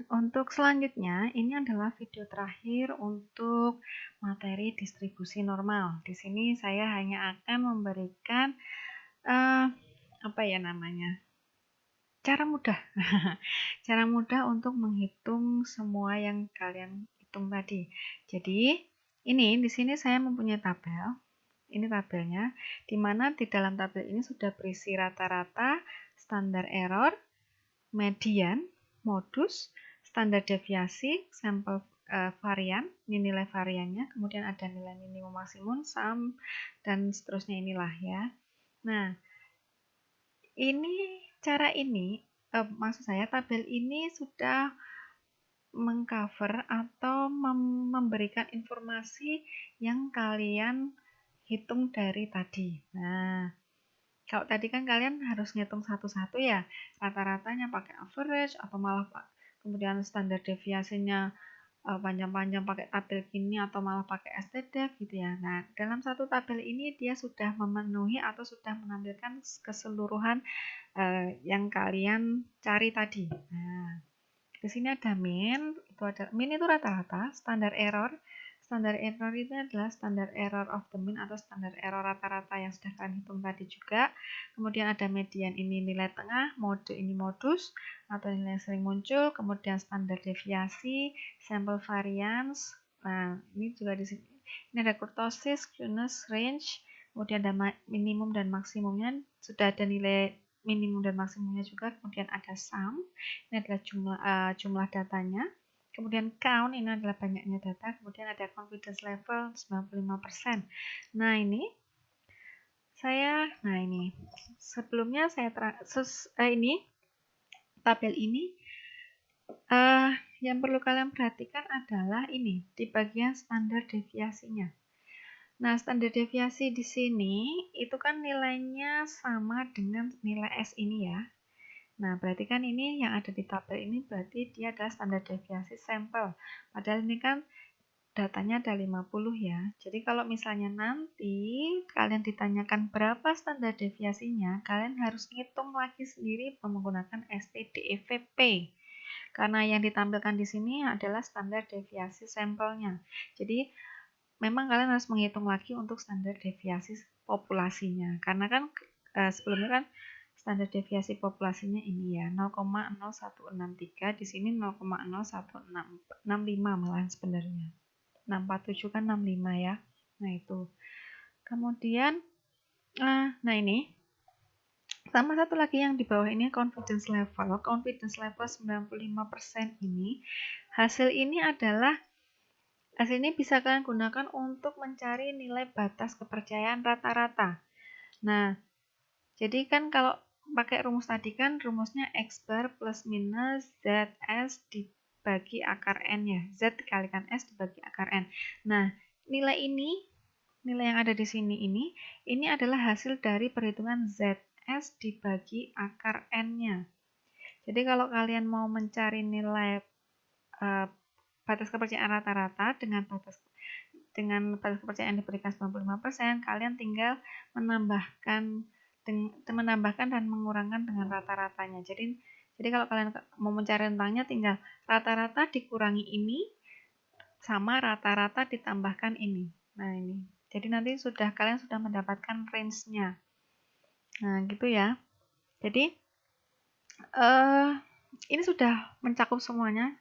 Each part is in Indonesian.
Untuk selanjutnya, ini adalah video terakhir untuk materi distribusi normal. Di sini saya hanya akan memberikan apa ya namanya? Cara mudah. Cara mudah untuk menghitung semua yang kalian hitung tadi. Jadi, ini di sini saya mempunyai tabel. Ini tabelnya, di mana di dalam tabel ini sudah berisi rata-rata, standar error, median, modus, standar deviasi, sampel varian, ini nilai variannya, kemudian ada nilai minimum maksimum, sum, dan seterusnya inilah ya. Nah, ini cara ini, maksud saya tabel ini sudah mengcover atau memberikan informasi yang kalian hitung dari tadi. Nah, kalau tadi kan kalian harus ngitung satu-satu ya, rata-ratanya pakai average atau malah kemudian standar deviasinya panjang-panjang pakai tabel gini atau malah pakai stdef gitu ya. Nah, dalam satu tabel ini dia sudah memenuhi atau sudah menampilkan keseluruhan yang kalian cari tadi. Nah, di sini ada min itu rata-rata, standar error. Standar error itu adalah standar error of the mean atau standar error rata-rata yang sudah kalian hitung tadi juga. Kemudian ada median, ini nilai tengah, mode ini modus atau nilai yang sering muncul. Kemudian standar deviasi, sample variance. Nah, ini juga di sini. Ini ada kurtosis, skewness, range. Kemudian ada minimum dan maksimumnya. Sudah ada nilai minimum dan maksimumnya juga. Kemudian ada sum. Ini adalah jumlah datanya. Kemudian count, ini adalah banyaknya data. Kemudian ada confidence level 95%. Nah, ini sebelumnya saya ini tabel ini yang perlu kalian perhatikan adalah ini di bagian standar deviasinya. Nah, standar deviasi di sini itu kan nilainya sama dengan nilai S ini ya. Nah, berarti kan ini yang ada di tabel ini berarti dia adalah standar deviasi sampel. Padahal ini kan datanya ada 50 ya. Jadi kalau misalnya nanti kalian ditanyakan berapa standar deviasinya, kalian harus ngitung lagi sendiri menggunakan STDEVP. Karena yang ditampilkan di sini adalah standar deviasi sampelnya. Jadi memang kalian harus menghitung lagi untuk standar deviasi populasinya. Karena kan sebelumnya kan standar deviasi populasinya ini ya 0,0163, di sini 0,0165 malahan sebenarnya. 647 kan 65 ya. Nah, itu. Kemudian nah ini sama satu lagi yang di bawah ini confidence level. Confidence level 95% ini hasil ini bisa kalian gunakan untuk mencari nilai batas kepercayaan rata-rata. Nah, jadi kan kalau pakai rumus tadi kan rumusnya X bar plus minus ZS dibagi akar N ya. Z dikalikan S dibagi akar N. Nah, nilai yang ada di sini ini adalah hasil dari perhitungan ZS dibagi akar N-nya. Jadi kalau kalian mau mencari nilai batas kepercayaan rata-rata dengan batas kepercayaan diberikan 95%, kalian tinggal menambahkan dan mengurangkan dengan rata-ratanya. Jadi kalau kalian mau mencari rentangnya tinggal rata-rata dikurangi ini sama rata-rata ditambahkan ini. Nah, ini. Jadi nanti kalian sudah mendapatkan range-nya. Nah, gitu ya. Jadi ini sudah mencakup semuanya.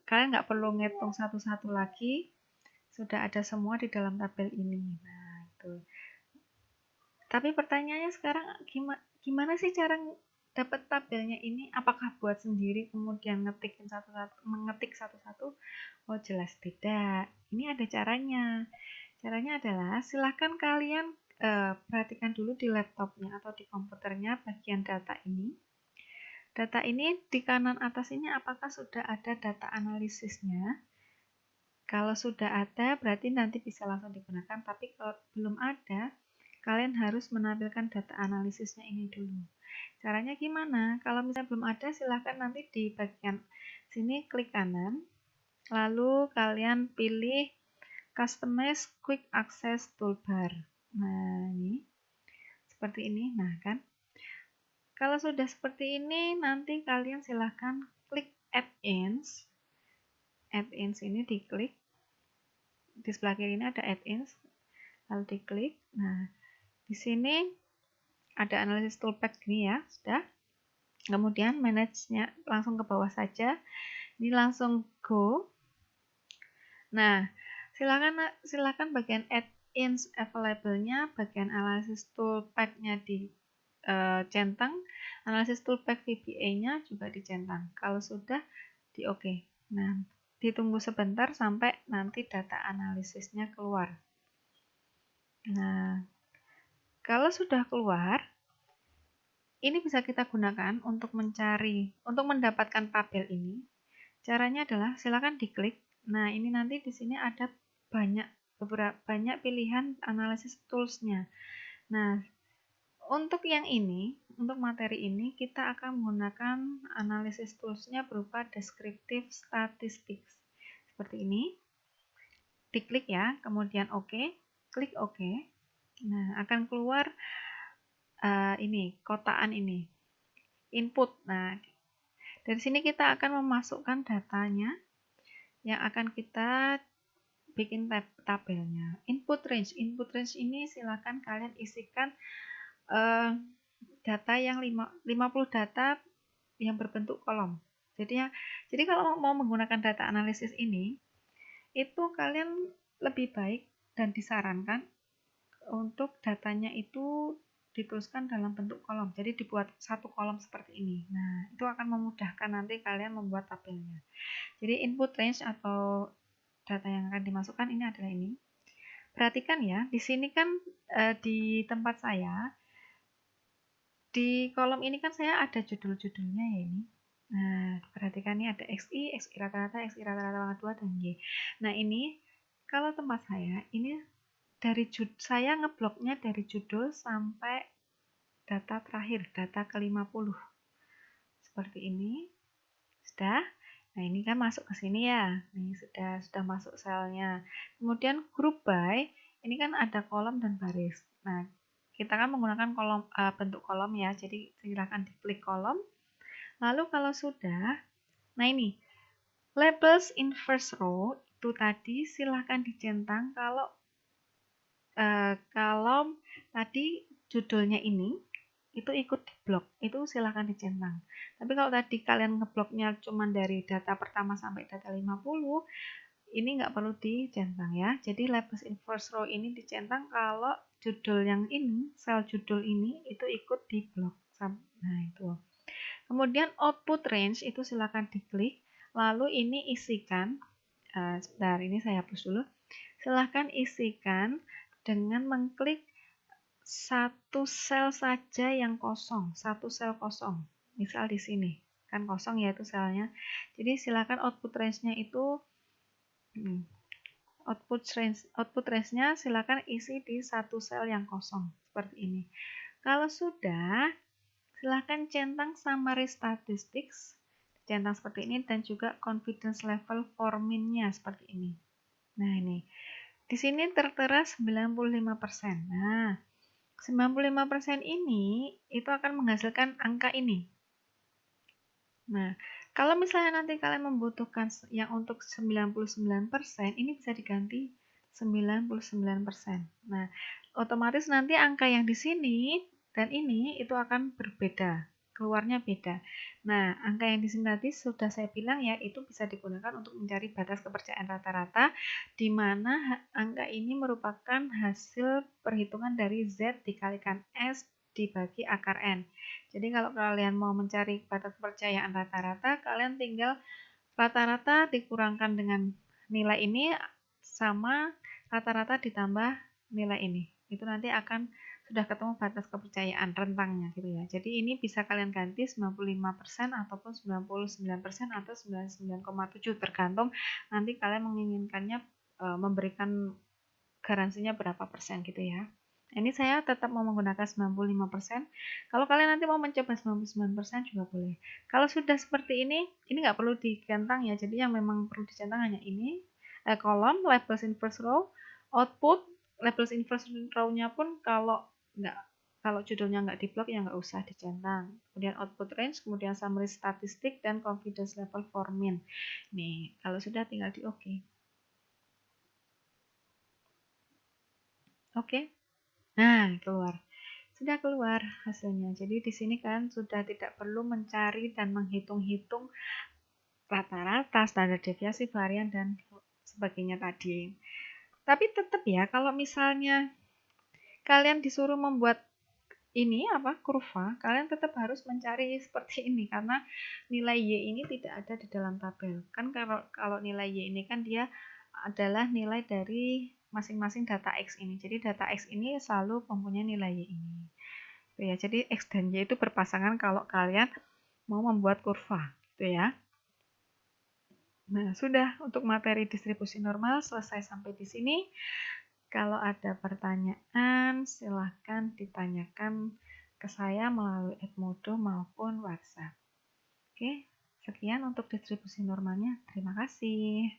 Kalian nggak perlu ngitung satu-satu lagi. Sudah ada semua di dalam tabel ini. Nah, itu. Tapi pertanyaannya sekarang gimana sih cara dapat tabelnya ini? Apakah buat sendiri kemudian mengetik satu-satu? Oh, jelas tidak. Ini ada caranya. Caranya adalah silahkan kalian perhatikan dulu di laptopnya atau di komputernya bagian data ini. Data ini di kanan atas ini apakah sudah ada data analisisnya? Kalau sudah ada berarti nanti bisa langsung digunakan. Tapi kalau belum ada, kalian harus menampilkan data analisisnya ini dulu. Caranya gimana? Kalau misalnya belum ada, silahkan nanti di bagian sini klik kanan, lalu kalian pilih Customize Quick Access Toolbar. Nah, ini seperti ini. Nah, kan? Kalau sudah seperti ini, nanti kalian silahkan add-ins ini diklik, di sebelah kiri ini ada add-ins, lalu diklik. Nah, di sini ada analisis toolpath gini ya, sudah. Kemudian manage-nya langsung ke bawah saja. Ini langsung go. Nah, silakan bagian add-ins available-nya, bagian analisis toolpath-nya di centang, analisis toolpath VBA-nya juga dicentang. Kalau sudah di oke. Nah, ditunggu sebentar sampai nanti data analisisnya keluar. Nah, kalau sudah keluar, ini bisa kita gunakan untuk mendapatkan tabel ini. Caranya adalah silakan diklik. Nah, ini nanti di sini ada banyak pilihan analisis tools-nya. Nah, untuk materi ini kita akan menggunakan analisis tools-nya berupa descriptive statistics. Seperti ini. Diklik ya, kemudian oke, klik oke. Nah, akan keluar kotaan ini. Input. Nah, dari sini kita akan memasukkan datanya yang akan kita bikin tabelnya. Input range ini silakan kalian isikan data yang 50 data yang berbentuk kolom. Jadi kalau mau menggunakan data analisis ini, itu kalian lebih baik dan disarankan untuk datanya itu dituliskan dalam bentuk kolom. Jadi dibuat satu kolom seperti ini. Nah, itu akan memudahkan nanti kalian membuat tabelnya. Jadi input range atau data yang akan dimasukkan ini adalah ini. Perhatikan ya, di sini kan di tempat saya, di kolom ini kan saya ada judul-judulnya ya ini. Nah, perhatikan ini ada XI rata-rata, XI rata-rata 2, dan Y. Nah, ini kalau tempat saya, ini saya ngebloknya dari judul sampai data terakhir, data ke-50. Seperti ini. Sudah. Nah, ini kan masuk ke sini ya. Ini sudah masuk selnya. Kemudian group by, ini kan ada kolom dan baris. Nah, kita kan menggunakan bentuk kolom ya. Jadi silakan diklik kolom. Lalu kalau sudah, nah ini labels in first row itu tadi silahkan dicentang kalau tadi judulnya ini itu ikut di blok, itu silahkan dicentang. Tapi kalau tadi kalian ngebloknya cuma dari data pertama sampai data 50, ini nggak perlu dicentang ya. Jadi labels in first row ini dicentang kalau judul yang ini, sel judul ini itu ikut di blok. Nah, itu. Kemudian output range itu silakan diklik. Lalu ini isikan, sebentar ini saya hapus dulu. Silahkan isikan dengan mengklik satu sel saja yang kosong, satu sel kosong. Misal di sini, kan kosong ya itu selnya. Jadi silakan output range-nya itu output range-nya silakan isi di satu sel yang kosong seperti ini. Kalau sudah, silakan centang summary statistics, centang seperti ini, dan juga confidence level for min-nya seperti ini. Nah, ini. Di sini tertera 95%. Nah, 95% ini itu akan menghasilkan angka ini. Nah, kalau misalnya nanti kalian membutuhkan yang untuk 99%, ini bisa diganti 99%. Nah, otomatis nanti angka yang di sini dan ini itu akan berbeda, keluarnya beda. Nah, angka yang di sini tadi sudah saya bilang ya, itu bisa digunakan untuk mencari batas kepercayaan rata-rata, di mana angka ini merupakan hasil perhitungan dari Z dikalikan S dibagi akar N. Jadi kalau kalian mau mencari batas kepercayaan rata-rata, kalian tinggal rata-rata dikurangkan dengan nilai ini sama rata-rata ditambah nilai ini. Itu nanti akan sudah ketemu batas kepercayaan rentangnya gitu ya. Jadi ini bisa kalian ganti 95% ataupun 99% atau 99,7 tergantung nanti kalian menginginkannya memberikan garansinya berapa persen gitu ya. Ini saya tetap mau menggunakan 95%. Kalau kalian nanti mau mencoba 99% juga boleh. Kalau sudah seperti ini nggak perlu digantang ya. Jadi yang memang perlu dicentang hanya ini, kolom, labels in first row, output, labels in first row-nya pun kalau kalau judulnya nggak diblok ya nggak usah dicentang. Kemudian output range, kemudian summary statistik, dan confidence level for min. Nih, kalau sudah tinggal di OK. Oke. Nah, keluar. Sudah keluar hasilnya. Jadi di sini kan sudah tidak perlu mencari dan menghitung-hitung rata-rata, standar deviasi, varian, dan sebagainya tadi. Tapi tetap ya, kalau misalnya kalian disuruh membuat ini kurva, kalian tetap harus mencari seperti ini karena nilai Y ini tidak ada di dalam tabel. Kan kalau nilai Y ini kan dia adalah nilai dari masing-masing data X ini. Jadi data X ini selalu mempunyai nilai Y ini. Ya, jadi X dan Y itu berpasangan kalau kalian mau membuat kurva, gitu ya. Nah, sudah untuk materi distribusi normal selesai sampai di sini. Kalau ada pertanyaan, silahkan ditanyakan ke saya melalui Edmodo maupun WhatsApp. Oke, sekian untuk distribusi normalnya. Terima kasih.